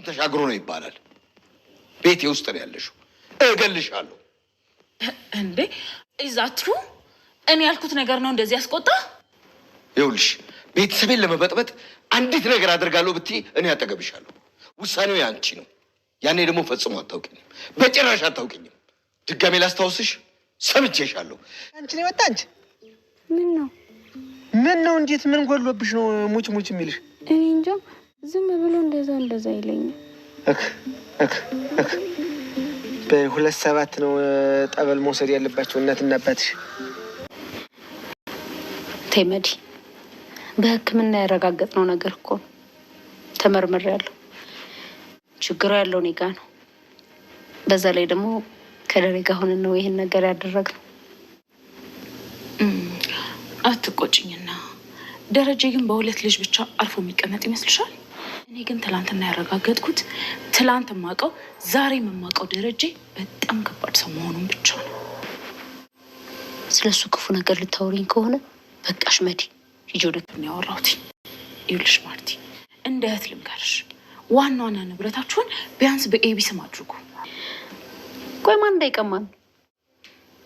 ተሻግሮ ነው ይባላል። ቤቴ ውስጥ ነው ያለሽው። እገልሻለሁ። እንዴ ኢዛትሩ እኔ ያልኩት ነገር ነው እንደዚህ ያስቆጣ? ይኸውልሽ ቤተሰቤን ለመበጥበጥ አንዲት ነገር አደርጋለሁ ብትይ እኔ አጠገብሻለሁ። ውሳኔው ያንቺ ነው። ያኔ ደግሞ ፈጽሞ አታውቂኝም፣ በጭራሽ አታውቂኝም። ድጋሜ ላስታውስሽ፣ ሰምቼሻለሁ። አንቺ ነው ወጣንቺ። ምን ነው እንዴት ምን ጎሎብሽ ነው ሙጭ ሙጭ የሚልሽ? እኔ እንጃ ዝም ብሎ እንደዛ ይለኛል። በ27 ነው ጠበል መውሰድ ያለባቸው እናትና አባትሽ። ተመዲ በሕክምና ያረጋገጥነው ነገር እኮ ተመርምሬያለሁ። ችግሩ ያለው እኔ ጋ ነው። በዛ ላይ ደግሞ ከደሬ ጋር ሆነን ነው ይሄን ነገር ያደረግነው። አትቆጭኝና ደረጀ ግን በሁለት ልጅ ብቻ አልፎ የሚቀመጥ ይመስልሻል? እኔ ግን ትላንትና ያረጋገጥኩት ትላንት የማውቀው ዛሬ የማውቀው ደረጀ በጣም ከባድ ሰው መሆኑን ብቻ ነው። ስለሱ ክፉ ነገር ልታወሪኝ ከሆነ በቃሽ መዲ፣ ሂጂ ወደ ነው ያወራሁት። ይኸውልሽ ማርቲ፣ እንደ እህት ልምከርሽ፣ ዋና ንብረታችሁን ቢያንስ በኤቢ ስም አድርጉ። ቆይ ማን እንዳይቀማን?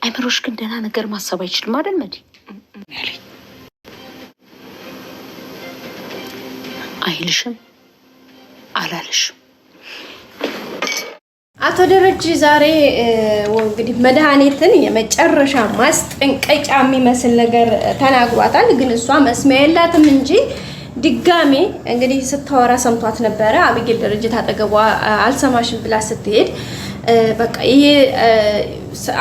አይምሮሽ ግን ደህና ነገር ማሰብ አይችልም አይደል መዲ? አይልሽም አላለሽም። አቶ ደረጀ ዛሬ እንግዲህ መድኃኒትን የመጨረሻ ማስጠንቀቂያ የሚመስል ነገር ተናግሯታል። ግን እሷ መስሚያ የላትም እንጂ ድጋሜ እንግዲህ ስታወራ ሰምቷት ነበረ። አብጌል ደረጀ ታጠገቧ አልሰማሽም ብላ ስትሄድ በቃ ይሄ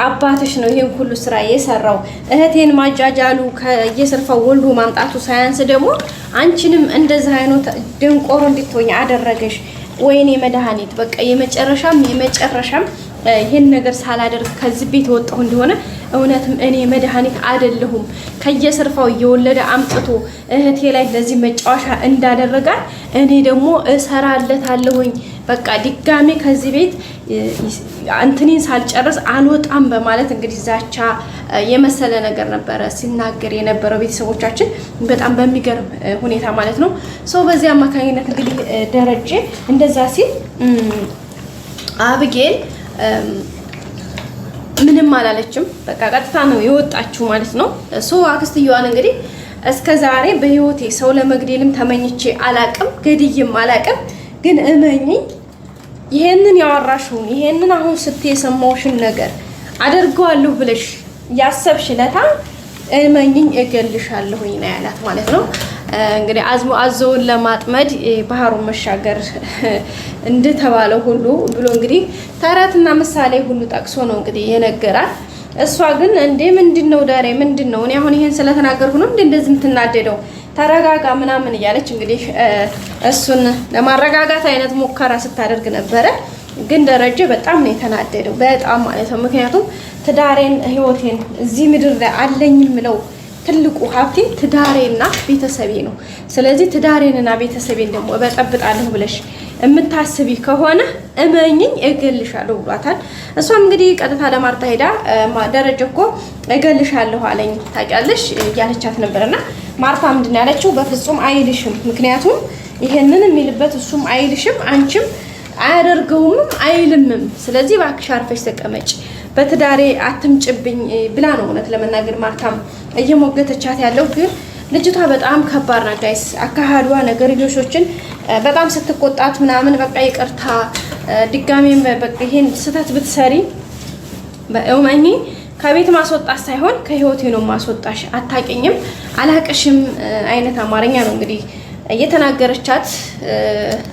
አባትሽ ነው ይሄን ሁሉ ስራ የሰራው፣ እህቴን ማጃጃሉ ከየስርፋው ወልዶ ማምጣቱ ሳያንስ ደግሞ አንቺንም እንደዚህ አይነት ድንቆሮ እንድትሆኝ አደረገሽ። ወይኔ መድኃኒት በቃ የመጨረሻም ይሄን ነገር ሳላደርግ ከዚህ ቤት ወጣሁ እንደሆነ እውነትም እኔ መድኃኒት አይደለሁም። ከየስርፋው እየወለደ አምጥቶ እህቴ ላይ ለዚህ መጫወቻ እንዳደረጋል እኔ ደግሞ እሰራለታለሁኝ። በቃ ድጋሜ ከዚህ ቤት አንተኔን ሳልጨርስ አልወጣም በማለት እንግዲህ ዛቻ የመሰለ ነገር ነበረ ሲናገር የነበረው ቤተሰቦቻችን በጣም በሚገርም ሁኔታ ማለት ነው። ሶ በዚህ አማካኝነት እንግዲህ ደረጀ እንደዛ ሲል አብጌል ምንም አላለችም። በቃ ቀጥታ ነው የወጣችው ማለት ነው። ሶ አክስትየዋን እንግዲህ እስከ ዛሬ በህይወቴ ሰው ለመግደልም ተመኝቼ አላቅም፣ ገድዬም አላቅም። ግን እመኚኝ ይሄንን ያወራሽውን ይሄንን አሁን ስትይ የሰማውሽን ነገር አደርገዋለሁ ብለሽ ያሰብሽለታ እመኚኝ እገልሻለሁኝ ነው ያላት ማለት ነው። እንግዲህ አዞውን ለማጥመድ ባህሩን መሻገር እንደተባለው ሁሉ ብሎ እንግዲህ ተረትና ምሳሌ ሁሉ ጠቅሶ ነው እንግዲህ የነገራት። እሷ ግን እንዴ ምንድነው ዳሬ ምንድነው እኔ አሁን ይሄን ስለተናገርኩ ነው እንደዚህ የምትናደደው? ተረጋጋ ምናምን እያለች እንግዲህ እሱን ለማረጋጋት አይነት ሙከራ ስታደርግ ነበረ። ግን ደረጀ በጣም ነው የተናደደው፣ በጣም ማለት ነው። ምክንያቱም ትዳሬን ህይወቴን እዚህ ምድር ላይ አለኝ ምለው ትልቁ ሀብቴ ትዳሬና ቤተሰቤ ነው። ስለዚህ ትዳሬንና ቤተሰቤን ደግሞ እበጠብጣለሁ ብለሽ የምታስቢ ከሆነ እመኝኝ እገልሻለሁ ብሏታል። እሷም እንግዲህ ቀጥታ ለማርታ ሄዳ ደረጀ እኮ እገልሻለሁ አለኝ ታውቂያለሽ እያለቻት ነበርና ማርታ ምንድን ያለችው በፍጹም አይልሽም፣ ምክንያቱም ይሄንን የሚልበት እሱም አይልሽም አንቺም አያደርገውም አይልምም። ስለዚህ እባክሽ አርፈሽ ተቀመጭ፣ በትዳሬ አትምጭብኝ ብላ ነው እውነት ለመናገር ማርታም እየሞገተቻት ያለው። ግን ልጅቷ በጣም ከባድ ናት ጋይስ። አካሃዷ ነገር ልጆችን በጣም ስትቆጣት ምናምን በቃ ይቅርታ ድጋሜም በቃ ይሄን ስህተት ብትሰሪ በእውመኝ ከቤት ማስወጣት ሳይሆን ከህይወቴ ነው ማስወጣሽ፣ አታውቂኝም አላቅሽም አይነት አማርኛ ነው እንግዲህ እየተናገረቻት።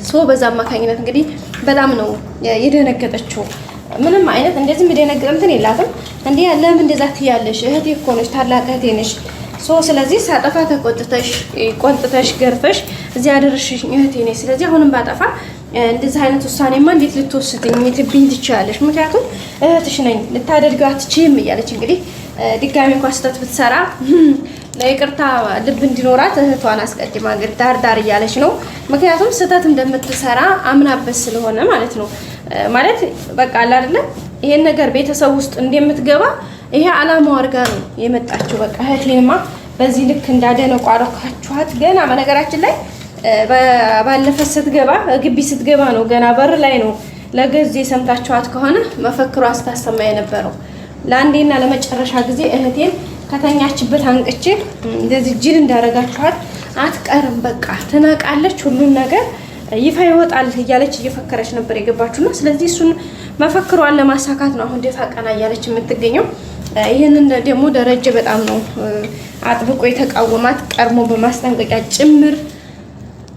ሶ በዛ አማካኝነት እንግዲህ በጣም ነው የደነገጠችው። ምንም አይነት እንደዚህ ምደነገጥ እንትን የላትም። እንዴ ለምን እንደዛ ትያለሽ? እህቴ እኮ ነሽ፣ ታላቅ እህቴ ነሽ። ሶ ስለዚህ ሳጠፋ ተቆጥተሽ ቆንጥተሽ ገርፈሽ እዚህ አደረሽኝ እህቴ ነሽ። ስለዚህ አሁንም ባጠፋ እንደዚህ አይነት ውሳኔማ እንዴት ልትወስድኝ ልትብኝ ትችላለሽ? ምክንያቱም እህትሽ ነኝ፣ ልታደርጊው አትችይም እያለች እንግዲህ ድጋሚ እንኳን ስህተት ብትሰራ ለይቅርታ ልብ እንዲኖራት እህቷን አስቀድማ እንግዲህ ዳር እያለች ነው። ምክንያቱም ስህተት እንደምትሰራ አምናበት ስለሆነ ማለት ነው። ማለት በቃ አለ አይደለ ይሄን ነገር ቤተሰብ ውስጥ እንደምትገባ ይሄ አላማው አድርጋ ነው የመጣችው። በቃ እህቴንማ በዚህ ልክ እንዳደነቋረካችኋት ገና በነገራችን ላይ ባለፈ ስትገባ ግቢ ስትገባ ነው ገና በር ላይ ነው ለገዜ ሰምታችኋት ከሆነ መፈክሯን ስታሰማ የነበረው። ለአንዴና ለመጨረሻ ጊዜ እህቴን ከተኛችበት አንቅቼ እንደዚህ ጅል እንዳረጋችኋት አትቀርም፣ በቃ ትነቃለች፣ ሁሉን ነገር ይፋ ይወጣል እያለች እየፈከረች ነበር የገባችሁና፣ ስለዚህ እሱን መፈክሯን ለማሳካት ነው አሁን ደፋ ቀና እያለች የምትገኘው። ይህንን ደግሞ ደረጀ በጣም ነው አጥብቆ የተቃወማት፣ ቀድሞ በማስጠንቀቂያ ጭምር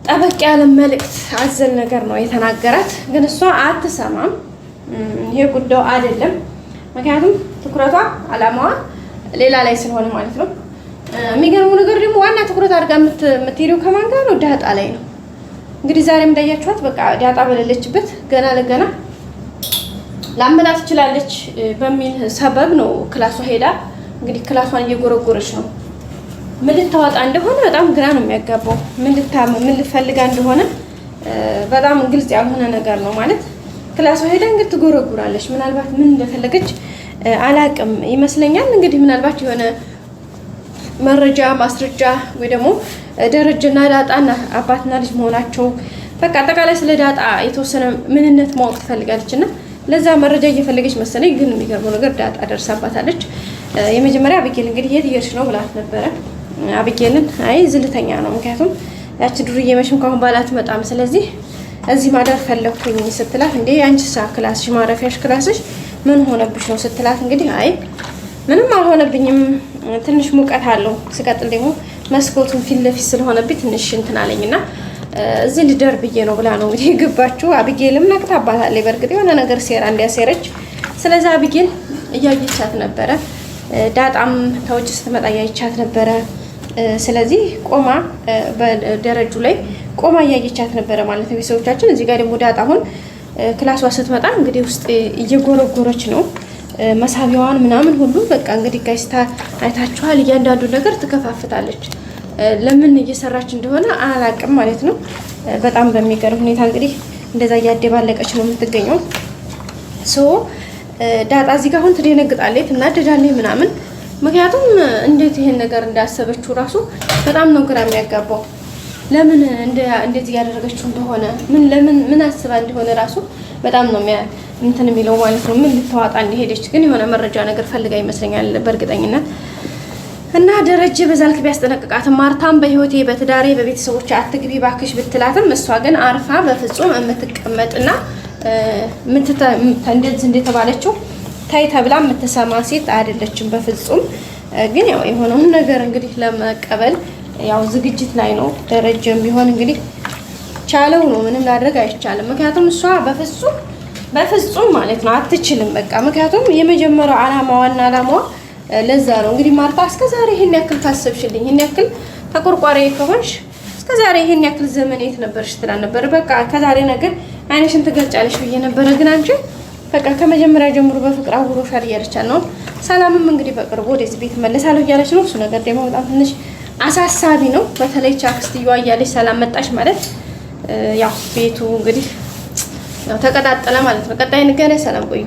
ጠበቅ ያለ መልእክት አዘል ነገር ነው የተናገራት። ግን እሷ አትሰማም። ይሄ ጉዳዩ አይደለም። ምክንያቱም ትኩረቷ አላማዋ ሌላ ላይ ስለሆነ ማለት ነው። የሚገርመው ነገር ደግሞ ዋና ትኩረት አድርጋ የምትሄደው ከማን ጋር ነው? ዳጣ ላይ ነው። እንግዲህ ዛሬም እንዳያችኋት በቃ ዳጣ በሌለችበት ገና ለገና ላመና ትችላለች በሚል ሰበብ ነው ክላሷ ሄዳ እንግዲህ ክላሷን እየጎረጎረች ነው። ምን ልታወጣ እንደሆነ በጣም ግራ ነው የሚያጋባው። ምን ልትፈልጋ እንደሆነ በጣም ግልጽ ያልሆነ ነገር ነው ማለት። ክላሷ ሄዳ እንግዲህ ትጎረጉራለች። ምናልባት ምን እንደፈለገች አላቅም ይመስለኛል። እንግዲህ ምናልባት የሆነ መረጃ ማስረጃ ወይ ደግሞ ደረጀና ዳጣና አባትና ልጅ መሆናቸው በቃ አጠቃላይ ስለ ዳጣ የተወሰነ ምንነት ማወቅ ትፈልጋለች እና ለዛ መረጃ እየፈለገች መሰለኝ። ግን የሚገርመው ነገር ዳጣ ደርሳባታለች። የመጀመሪያ አብጌል እንግዲህ የት እየሄድሽ ነው ብላት ነበረ። አብጌልን አይ ዝልተኛ ነው፣ ምክንያቱም ያቺ ዱርዬ መቼም ካሁን በኋላ አትመጣም፣ ስለዚህ እዚህ ማደር ፈለግኩኝ ስትላት፣ እንዴ አንቺሳ ክላስሽ ማረፊያሽ ክላስሽ ምን ሆነብሽ ነው ስትላት፣ እንግዲህ አይ ምንም አልሆነብኝም፣ ትንሽ ሙቀት አለው፣ ሲቀጥል ደግሞ መስኮቱን ፊት ለፊት ስለሆነብኝ ትንሽ እንትን አለኝና እዚህ ልደር ብዬ ነው ብላ ነው እንግዲህ የገባችው። አብጌልም ነቅታባታለች። በእርግጥ የሆነ ነገር ሴራ እንዲያሴረች። ስለዚህ አብጌል እያየቻት ነበረ። ዳጣም ከውጭ ስትመጣ እያየቻት ነበረ። ስለዚህ ቆማ በደረጁ ላይ ቆማ እያየቻት ነበረ ማለት ነው ቤተሰቦቻችን። እዚህ ጋር ደግሞ ዳጣ አሁን ክላሷ ስትመጣ እንግዲህ ውስጥ እየጎረጎረች ነው መሳቢያዋን ምናምን ሁሉ በቃ እንግዲህ ጋይስታ አይታችኋል። እያንዳንዱ ነገር ትከፋፍታለች። ለምን እየሰራች እንደሆነ አላቅም ማለት ነው። በጣም በሚገርም ሁኔታ እንግዲህ እንደዛ እያደባለቀች ነው የምትገኘው። ዳጣ እዚህ ጋር አሁን ትደነግጣለች፣ ትናደዳለች ምናምን። ምክንያቱም እንዴት ይሄን ነገር እንዳሰበችው ራሱ በጣም ነው ግራ የሚያጋባው። ለምን እንደዚህ ያደረገችው እንደሆነ ምን አስባ እንደሆነ ራሱ በጣም ነው እንትን የሚለው ማለት ነው። ምን ልታዋጣ እንደሄደች ግን የሆነ መረጃ ነገር ፈልጋ ይመስለኛል በእርግጠኝነት። እና ደረጀ በዛ ልክ ቢያስጠነቅቃትም ማርታም በህይወቴ በትዳሬ በቤተሰቦች አትግቢ ባክሽ ብትላትም እሷ ግን አርፋ በፍጹም የምትቀመጥና እንደዚህ እንደተባለችው ታይ ተብላ የምትሰማ ሴት አይደለችም በፍጹም። ግን ያው የሆነውን ነገር እንግዲህ ለመቀበል ያው ዝግጅት ላይ ነው። ደረጀም ቢሆን እንግዲህ ቻለው ነው፣ ምንም ላድረግ አይቻልም። ምክንያቱም እሷ በፍጹም ማለት ነው አትችልም በቃ። ምክንያቱም የመጀመሪያው ዋና አላማዋ ለዛ ነው እንግዲህ ማርታ እስከዛሬ ይሄን ያክል ካሰብሽልኝ፣ ይሄን ያክል ተቆርቋሪ ከሆንሽ እስከዛሬ ይሄን ያክል ዘመን የት ነበርሽ ትላ ነበር። በቃ ከዛሬ ነገር አይንሽን ትገልጫለሽ ብዬ ነበረ፣ ግን አንቺ በቃ ከመጀመሪያ ጀምሮ በፍቅር አውሮሻል እያለች ነው። ሰላምም እንግዲህ በቅርቡ ወደዚህ ቤት መለሳለሁ እያለች ነው። እሱ ነገር ደግሞ በጣም ትንሽ አሳሳቢ ነው። በተለይ ቻክስትየዋ እያለች ሰላም መጣሽ ማለት ያው ቤቱ እንግዲህ ያው ተቀጣጠለ ማለት ነው። ቀጣይ እንገናኝ። ሰላም ቆዩ።